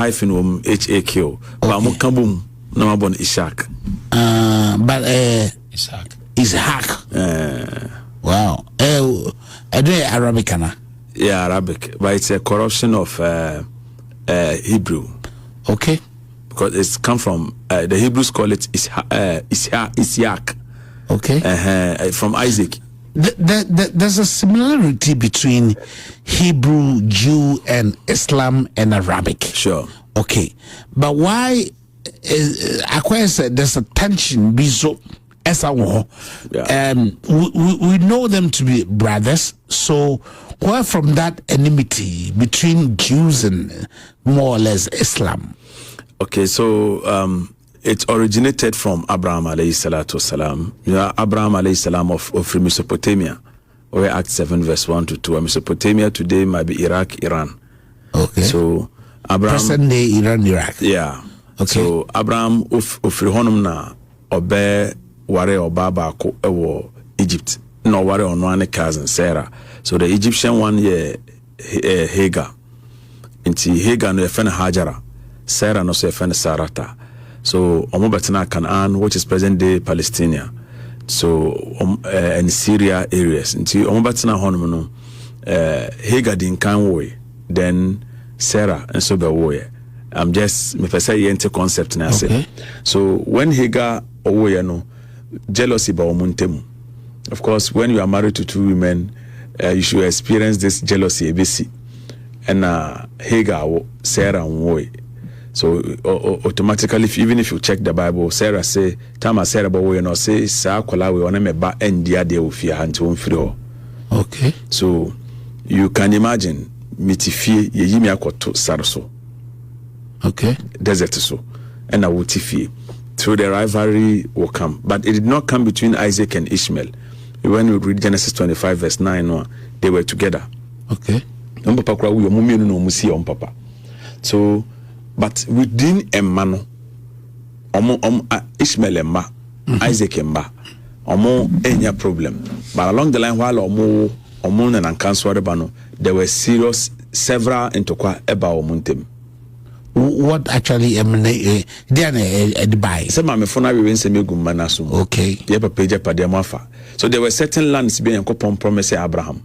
hyphen HAQ. But mo kabum na mabon Ishak. But Ishak. Wow. I do Arabic, Anna. Yeah, Arabic, but it's a corruption of Hebrew. Okay. Because it's come from the Hebrews call it Ishak. Okay. From Isaac. There's a similarity between Hebrew, Jew, and Islam and Arabic. Sure. Okay. But why Aqua said there's a tension we know them to be brothers, so where from that enmity between Jews and more or less Islam? Okay, so it originated from Abraham alayhi salatu wasalam. Abraham alayhi salam of Mesopotamia, or Acts 7 verse 1 to 2. Mesopotamia today might be Iraq, Iran. Okay. So Abraham, present day Iran, Iraq. Yeah. Okay. So Abraham ofrihonum na obe ware obaba ko ewo Egypt. No ware onwane cousin Sarah. So the Egyptian one Hagar. Inti Hagar no efene Hajara. Sarah no so efene Sarata. So omo betena Canaan, which is present day Palestine. So in Syria areas. Inti omo betena honum no Hagar din kan way. Then Sarah and so be way. I'm just me say yente concept na say. Okay. So when Hagar owo no jealousy ba omuntemu. Of course, when you are married to two women, you should experience this jealousy ABC. And Hagar, Sarah, and so automatically, even if you check the Bible, Sarah say, "Tama Sarah, but we no say sa kola we ona me ba endia de ofia hantu mfiri." Okay. So you can imagine mitifie ye yimi akoto sarso. Okay. Desert so, and wutifie. So the rivalry will come, but it did not come between Isaac and Ishmael. When we read Genesis 25 verse 9, they were together. Okay. So, but within a man, Ishmael emma, Isaac emma, any problem. But along the line, while and Ankanswarabano, there were several into about omuntem. What actually emanated Dubai? Some of my phone are even semi gumanasum. Okay. So there were certain lands being promised Abraham.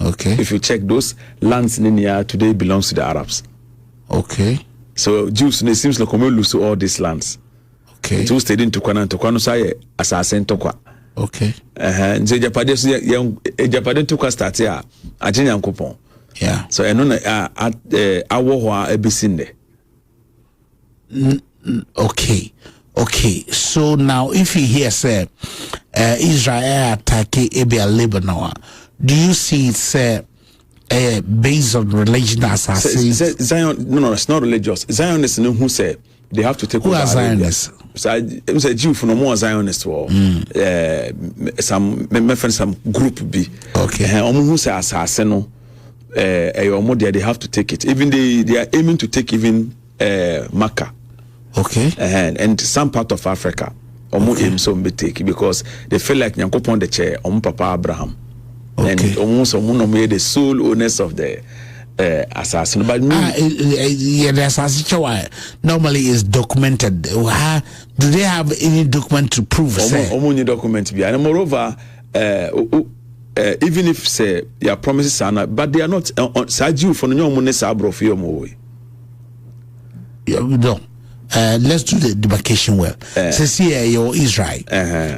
Okay. If you check those lands in India today belongs to the Arabs. Okay. So Jews, it seems like we lose all these lands. Okay. Jews stayed in Tukwana say assassin Tokwa. Okay. And so Japan Tukwa start here. Ajin Yankopon. Yeah. So I know our ebisinde. Okay. Okay. So now if you hear say Israel attack Lebanon, do you see it's based on religion assassin? Zion, no, it's not religious. Zionists know who say they have to take who are Zionists? So I say Jew for no more Zionists or some group B. Okay. Who say assassin they have to take it. Even they are aiming to take even Makkah. Okay. And some part of Africa. Aim so be take because they feel like Nyankopon the chair Papa Abraham. Okay. And almost the sole owners of the assassin. But the assassin normally is documented. Do they have any document to prove? Only document be. And moreover, even if say your promises are not, but they are not Saju for no money sabro for your no. Let's do the demarcation well. Says here you're Israel.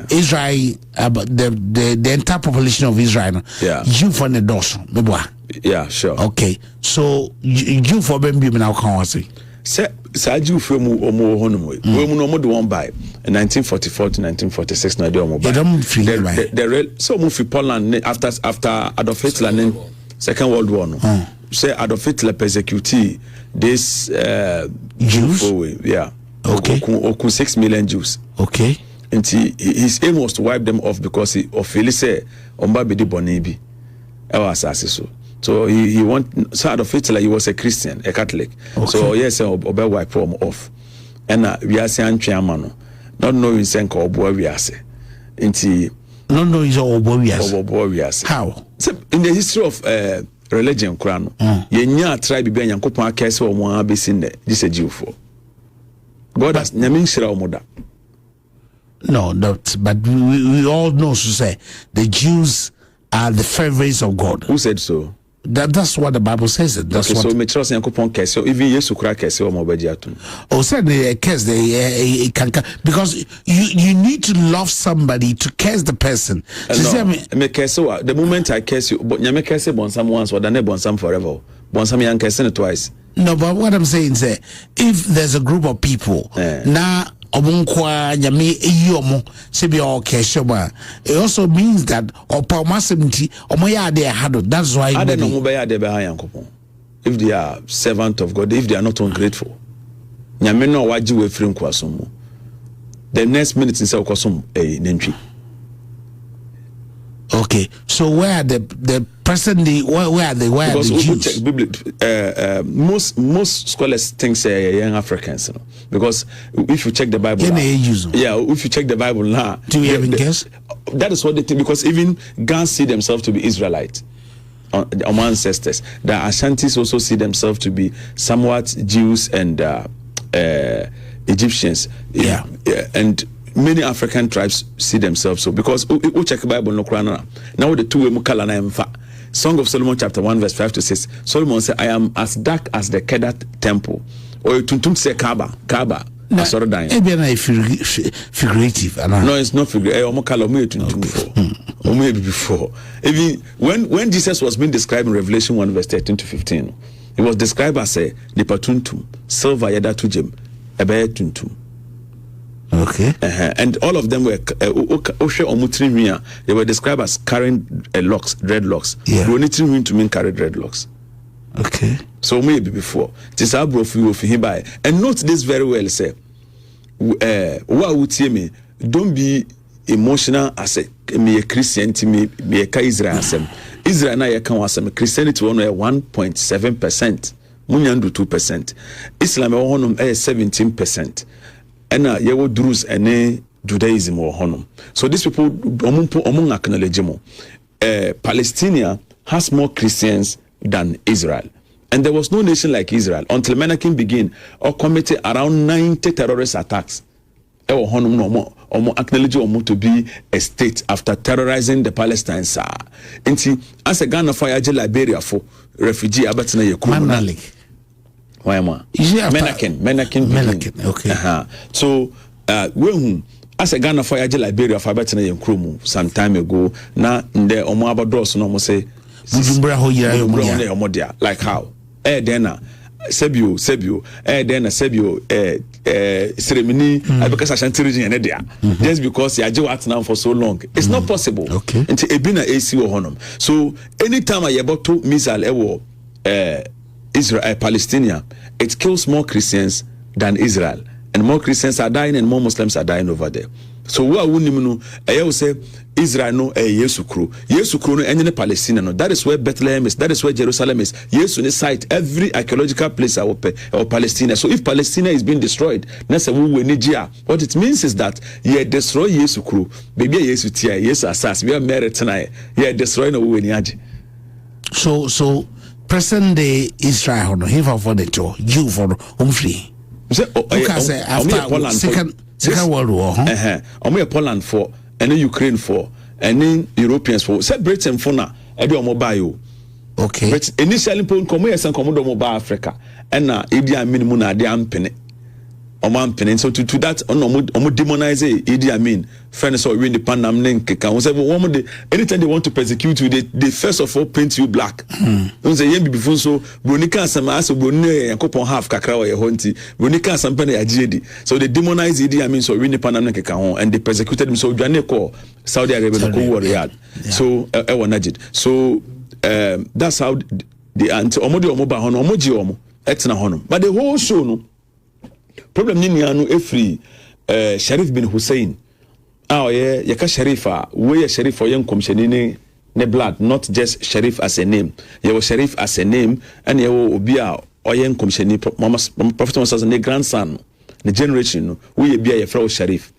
Israel, the entire population of Israel. Yeah. You for the dorsal. Yeah, sure. Okay. So you for them be now can say. Saju for mu honum. We mu no mo do one by 1944 to 1946 na do mo by. They don't feel the so move to Poland after Adolf Hitler Second World War no. Say Adolf Hitler persecute this Jews. Yeah. Okay. 6 million Jews. Okay. And his aim was to wipe them off because he say omba be di bonebi. So he want so Adolf Hitler, he was a Christian, a Catholic. Okay. So yes, obe wipe them off. And we are saying Chiamano, not knowing senko obo we are say. No, is all boy we are. How? So in the history of religion krano yenya tribe bi Nyankopon akese o mo abesi nde this a Jew for God has nyame nshira o moda. No, but we all know to say the Jews are the favorites of God. Who said so? That's what the Bible says. That's okay, what. So me trust Nyankopon kese even Yesu kura kese o mo baji atum. Oh, said the curse they can because you need to love somebody to curse the person. No, me kese the moment I curse you, but nyame kese bonsam once or dane bonsam forever. Bonsam yan kese twice. No, but what I'm saying is if there's a group of people now omunkwa nyame eyomo sebi o keshoma, it also means that opomasemti omoya ade hado. That's why I don't know be Yankopon. If they are servant of God, if they are not ungrateful, nyame no waji we free nkwasom. The next minute inside okwasom nentwi. Okay, so where are the present day? Where are they? Where because are the Jews? Most scholars think say young Africans, you know, because if you check the Bible, if you check the Bible now, do you even guess? That is what they think, because even Gans see themselves to be Israelites, our ancestors. The Ashantis also see themselves to be somewhat Jews and Egyptians. Yeah, and many African tribes see themselves so, because we check the Bible no krana now the two we kala na emfa. Song of Solomon chapter 1 verse 5 to 6. Solomon said, I am as dark as the Kedat temple. Or tuntum say Kaaba. Sorry, dying. Figurative. No, it's not figurative. Before. Even when Jesus was being described in Revelation 1 verse 13 to 15, it was described as a nipatuntum, silver yada tujem, ebe tuntum. Okay. And all of them were they were described as carrying locks, dreadlocks. Yeah. To mean carry dreadlocks. Okay. So maybe before. This abro for him by. And note this very well, say. What would see me? Don't be emotional as a Christian to me a Israel. Israel na ya kan wasem Christianity one 1.7%. Munyandu 2%. Islam honum 17%. And yewo Druze and Judaism or honum. So these people among acknowledge more. Palestine has more Christians than Israel. And there was no nation like Israel until Menachem began or committed around 90 terrorist attacks. Ewo honum no more acknowledge to be a state after terrorizing the Palestinians. As a Ghana fire Liberia for refugee abatina Manalik. Why am I? Menachem. Okay. So when as a Ghana for Liberia for better than Krumu some time ago, now the Omoabados no more say like how? Dena Sebio, ceremony because I shan't just because you are now for so long. It's not possible. Okay. Until Ebina AC or Honum. So anytime I about to missile ewo Israel, Palestinian, it kills more Christians than Israel, and more Christians are dying and more Muslims are dying over there. So what we know, I will say Israel no Yesu kro no any Palestine no. That is where Bethlehem is. That is where Jerusalem is. Yesu ne site every archaeological place or Palestine. So if Palestine is being destroyed, what it means is that you destroy Yesu kro. Baby Yesu tia Yesu asas. We are married tonight. You destroy no we So present day Israel no him for the two you for free. Because after second World War, Poland for and Ukraine for and then Europeans for say Britain for now mobile. Okay. But initially mobile Africa and now Idi Amin muna de ampene. So to that demonize Idi Amin friends or win the Panam link anytime they want to persecute you they first of all paint you black. Don't say before so Bronika some as Brunei and Copon half kakra or honti Bronika some penny ajedi. So they demonize Idi Amin so win the Panam link and they persecuted him so Janeko Saudi Arabia war Riyadh. So so that's how the anti omodio omoba hono omoji omo etna hono. But the whole show no problem ni anu efri Sharif bin Hussein yaka Sharifa we Sharif oyen komsheni ne blood, not just Sharif as a name. Ye was Sharif as a name and ye obi a oyen komsheni Prophet Muhammad ne grandson the generation no we bia ye fra Sharif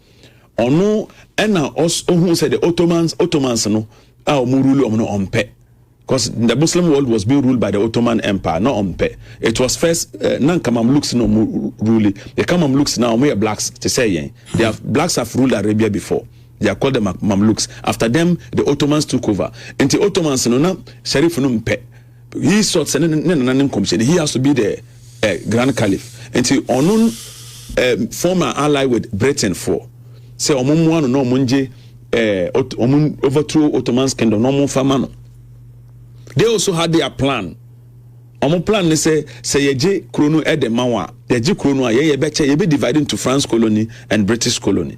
ono ena os ohun say the Ottomans no omurulu omno ompe because the Muslim world was being ruled by the Ottoman Empire, not Umpe. It was first Mamluks no rule. The Mamluks now we are blacks to say blacks have ruled Arabia before. They are called the Mamluks. After them, the Ottomans took over. And the Ottomans no na Sheriff no Mpe. He sought he has to be the Grand Caliph. And the Onun former ally with Britain for say Omumwano no Munje overthrow Ottoman's kingdom no Famano. They also had their plan. Omo plan ne say yeje krono e de mawa. Yeje krono ye beche ye be divided into France colony and British colony.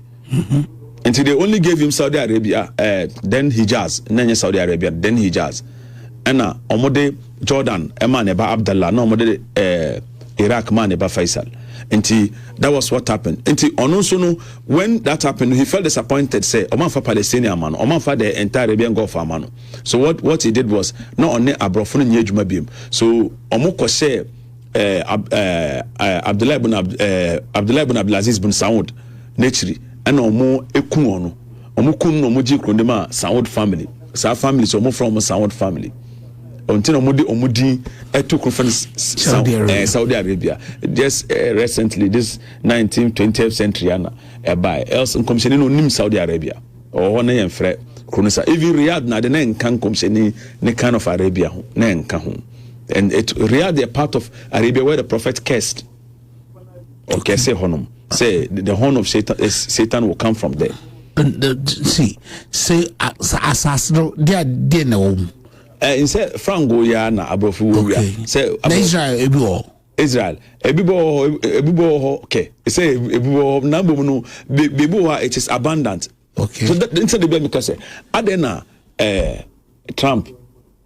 Until they only gave him Saudi Arabia, then Hijaz, then Saudi Arabia, then Hijaz. And omode Jordan, Eman Eba Abdullah, no omode Iraq man Eba Faisal. Until that was what happened. Until Onosono, when that happened, he felt disappointed. Say, Oman for Palestinian man, Oman for the entire Arabian Gulf man. So what he did was not only Abrofun Yejuma Bim. So Omoko say Abdullah ibn Abdulaziz bin Saud, naturally, and Omo Ekuno, Omukun no Moji Krondema Saud family. Sa family, so Omo from Saud family. Until Omudi took conference Saudi Arabia. Just recently, this 19th, 20th century, by else commissioning on Saudi Arabia or one and Fred Kronisa. Even Riyadh na the name can commission ne kind of Arabia, and Riyadh they are part of Arabia where the Prophet cursed. Okay, say honum. Say the horn of Satan will come from there. See, say assassin, they are no. Say Franco ya na abrofu ya say Israel ebibo okay say ebibo na bomu no bebu it is abundant. Okay, so that inside the be because say adena Trump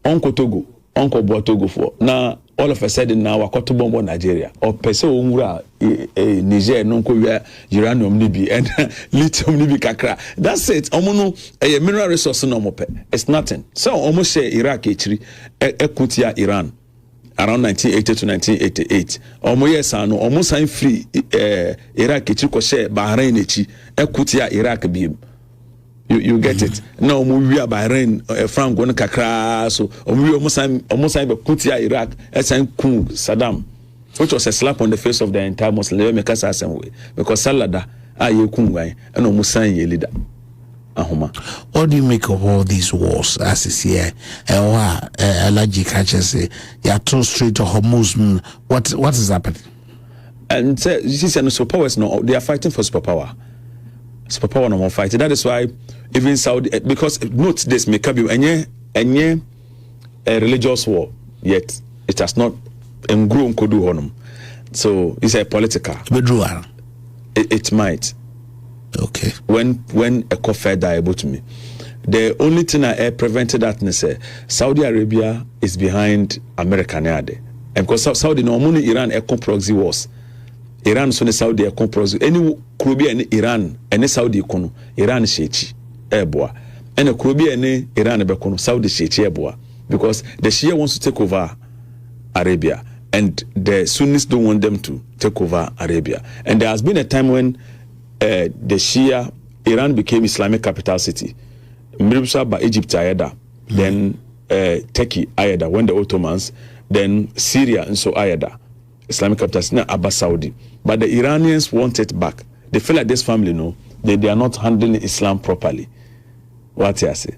onko Togo onko bo Togo for na all of a sudden now wakoto bombo Nigeria or pese onwura Niger no nko wia uranium ni bi and lithium ni bi kakra. That's it. Omo no mineral resource no mo pe. It's nothing. So almost say Iraq echiri ekutia Iran around 1980 to 1988. Omo yes no almost sign free Iraq echiri ko share Bahrain echi ekutia Iraq bi. You get it. Now we are Bahrain, Frank one kakra so we almost be kutia Iraq and kun Saddam, which was a slap on the face of the entire Muslim because Salada ye kun and almost sign ye leader. What do you make of all these wars as is here? Allergic catches say you are too straight to Hormuz. What is happening? And you see, superpowers no, they are fighting for superpower. Superpower no more fighting. That is why even Saudi, because note this, make up a religious war yet it has not grown kodu honum. So it's a political. It might. Okay. When a coffee able to me, the only thing I prevented that say Saudi Arabia is behind America now, and because Saudi no money Iran proxy wars. Iran so ne Saudi proxy any Kurobia and Iran and Saudi kono Iran shechi eboa and Kurobia and Iran bekono Saudi shechi eboa because the Shia wants to take over Arabia and the Sunnis don't want them to take over Arabia. And there has been a time when the Shia Iran became Islamic capital city. Miribsa by Egypt ayada, then Turkey ayada when the Ottomans, then Syria and so ayada. Islamic capital city, not Abba Saudi. But the Iranians want it back. They feel like this family, no, they are not handling Islam properly. What I say.